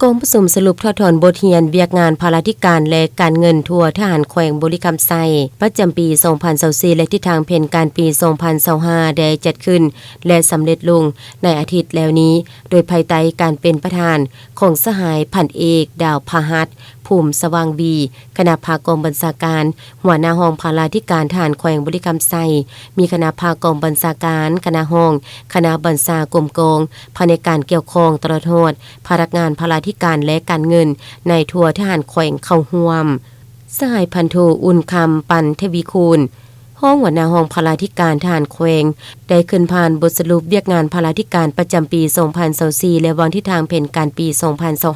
กองประชุมสรุปทอดถอนบทเรียนเวียกงานภาราธิการและการเงินทั่วทหารแขวงบริคำไซประจำปี 2024 และทิศทางแผนการปี 2025 ได้จัดขึ้นและสำเร็จลงในอาทิตย์แล้วนี้โดยภายใต้การเป็นประธานของสหายพันเอกดาวพหัสภูมิสว่างบีคณะภากองบัญชาการหัวหน้าห้องภาราธิการทหารแขวงบริคำไซมีคณะภากองบัญชาการคณะห้องคณะบัญชากรมกองภายในการเกี่ยวข้องตลอดโทษพนักงานภาราธิการและการเงินในทัวทหารแขวงเข้าร่วมสหายพันโทอุ่นคำปันเทวีคูณห้องหัวหน้าห้องภาราธิการทหารแขวงได้ขึ้นผ่านบทสรุปเวียกงานภาราธิการประจำปี 2024 และวางทิศทางแผนการปี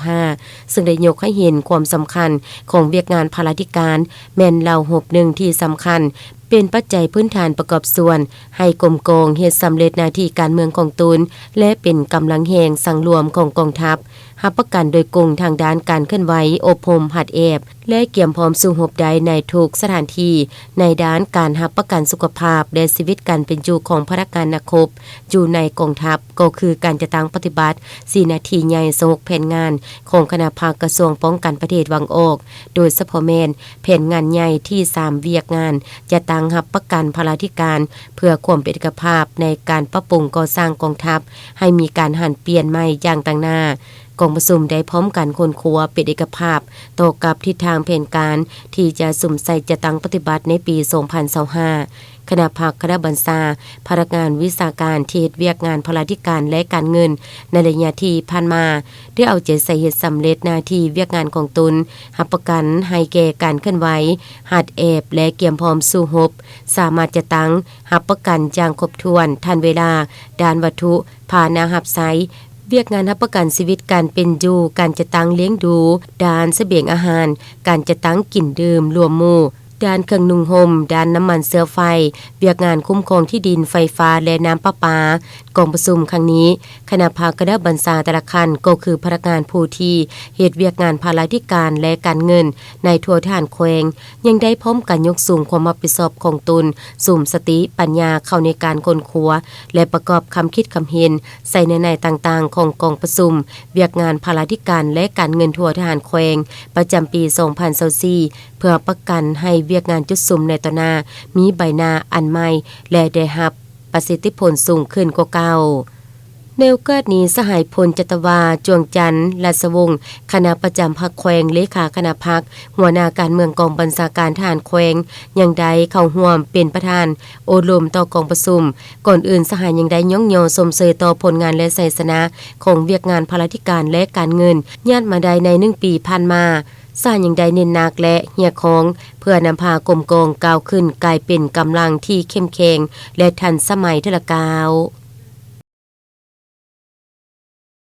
2025 ซึ่งได้ยกให้เห็นความสำคัญของเวียกงานภาราธิการแม่นเหล่า61ที่สำคัญเป็นปัจจัยพื้นฐานประกอบส่วนให้กรมกองเฮ็ดสำเร็จหน้าที่การเมืองของตนและเป็นกำลังแห่งสังรวมของกองทัพรับประกันโดยกงทางด้านการเคลื่อนไหวอบรมหัดแอบและเกี่ยมพร้อมสู่รบใดในทุกสถานที่ในด้านการรับประกันสุขภาพและชีวิตการเป็นอยู่ของพนักงานนักรบอยู่ในกองทัพก็คือการจะตั้งปฏิบัติ4นาทีใหญ่สงบแผนงานของคณะภาคกระทรวงป้องกันประเทศวังออกโดยเฉพาะแม่นแผนงานใหญ่ที่3เวียกงานจะตั้งรับประกันภาราธิการเพื่อความเป็นเอกภาพในการปรับปรุงก่อสร้างกองทัพให้มีการหันเปลี่ยนใหม่อย่างต่างหน้ากองประชุมได้พร้อมกันคนครัวเป็นเอกภาพต่อกับทิศทางแผนการที่จะสุ่มใส่จะตั้งปฏิบัติในปี 2025 คณะภาคคณะบัญชาพนักงานวิชาการที่เฮ็ดเวียกงานภาราธิการและการเงินในระยะที่ผ่านมาได้เอาใจใส่เฮ็ดสำเร็จหน้าที่เวียกงานของตนรับประกันให้แก่การเคลื่อนไหวหัดแอบและเกี่ยมพร้อมสู้รบสามารถจะตั้งรับประกันอย่างครบถ้วนทันเวลาด้านวัตถุภานะรับใช้เวียกงานรับประกันชีวิตการเป็นอยู่การจะตั้งเลี้ยงดูด้านเสบียงอาหารการจะตั้งกินดื่มรวมหมู่ด้านเครื่องนุ่งห่มด้านน้ำมันเสื้อไฟเวียกงานคุ้มครองที่ดินไฟฟ้าและน้ำประปากองประชุมครั้งนี้คณะภาคคณะบัญชาแต่ละขั้นก็คือพนักงานผู้ที่เฮ็ดเวียกงานภาราธิการและการเงินในทั่วทหารแขวงยังได้พร้อมกันยกสูงความรับผิดชอบของตนสุ่มสติปัญญาเข้าในการค้นคว้าและประกอบคำคิดคำเห็นใส่ในต่างๆของกองประชุมเวียกงานภาราธิการและการเงินทั่วทหารแขวงประจำปี 2024 เพื่อประกันให้เวียกงานจุดสุ่มในต่อหน้ามีใบหน้าอันใหม่และได้รับประสิทธิผลสูงขึ้นกว่าเก่าในโอกาสนี้สหายพลจตวาจวงจันทร์ราชวงศ์คณะประจำพรรคแขวงเลขาคณะพรรคหัวหน้าการเมืองกองบัญชาการทหารแขวงยังได้เข้าร่วมเป็นประธานโอลมต่อกองประชุมก่อนอื่นสหายยังได้ย่องยอสมเสยต่อผลงานและไสสนะของเวียกงานภาราธิการและการเงินญาติมาได้ใน1ปีผ่านมาสร้างยังได้เน้นหนักและเหี่ยของเพื่อนำพากรมกองก้าวขึ้นกลายเป็นกำลังที่เข้มแข็งและทันสมัยเทละกาว